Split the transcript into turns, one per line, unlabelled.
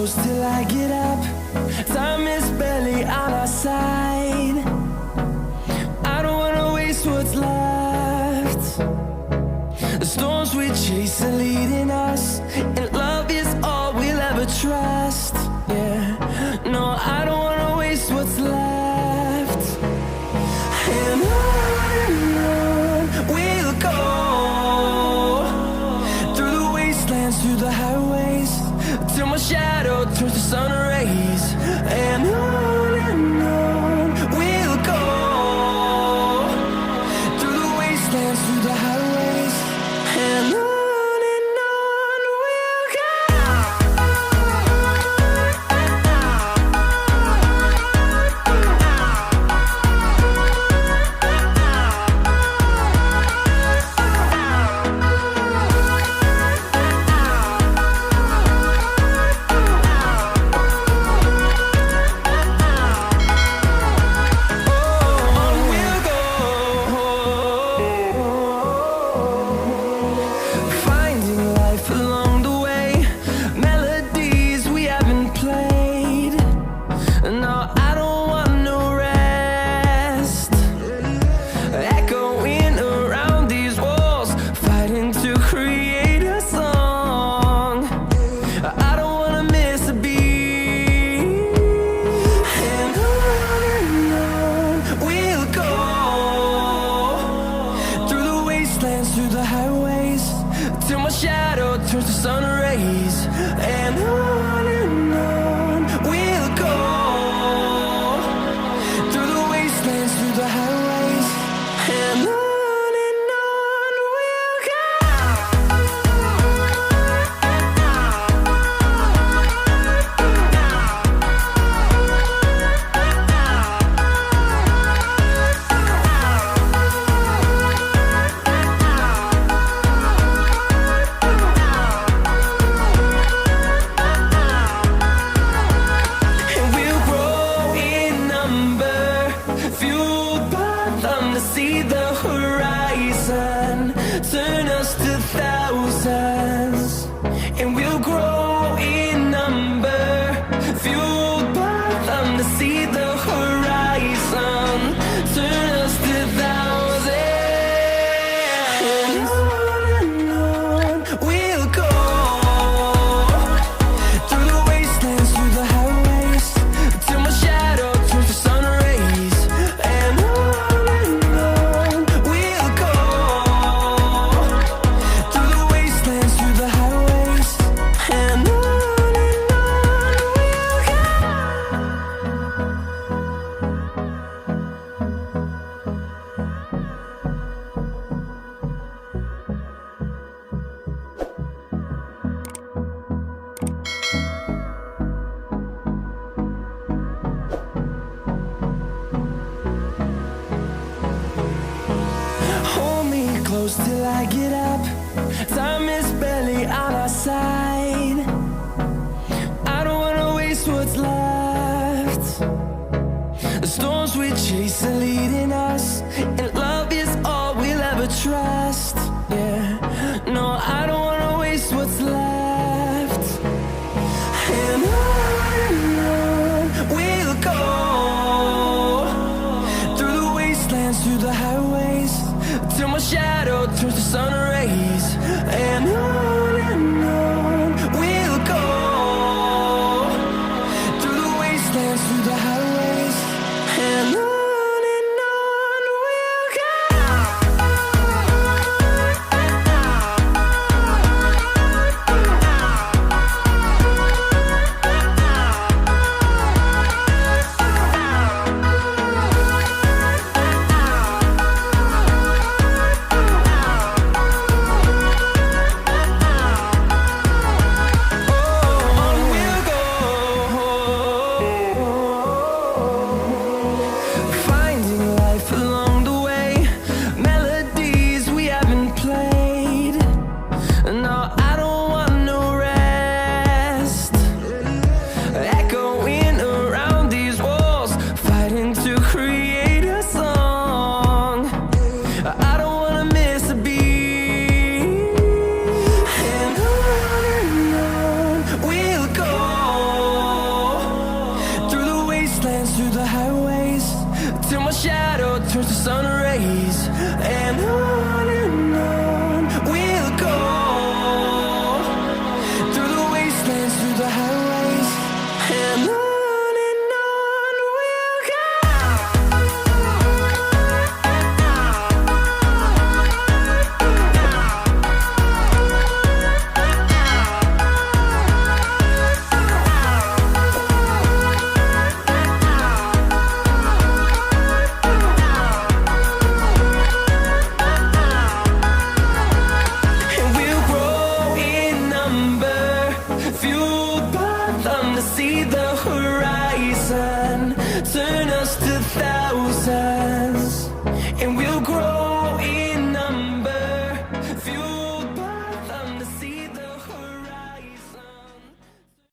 close till I get up. Time is barely on our side. I don't wanna waste what's left. The storms we chase are leading us, and love is all we'll ever trust. Yeah, no, I don't wanna waste what's left. And on we'll go, through the wastelands, through the highways, till my shadow turns to sun rays. And on we'll go, through the wastelands, through the highways, and on we'll go. Through the highways, till my shadow turns to sun rays. And on we'll go, through the wastelands, through the highways, and on we'll go. See the horizon, turn us to thousands, and we'll grow in number, fueled by them to see the horizon, turn us to thousands. And on we'll go, through the wastelands, through the highways, till my shadow turns to sun rays. And close till I get up. Time is barely on our side. I don't wanna waste what's left. The storms we chase are leading us, and love is all we'll ever trust. Yeah, no, I don't wanna waste what's left. And on we'll go, through the wastelands, through the highways, till my shadow turns to sun rays. And on we'll go, through the wastelands, through the highways, and on we'll go. On we'll go, turns to sun rays, and on we'll go, through the wastelands, through the highways, and on we'll go. See the horizon turn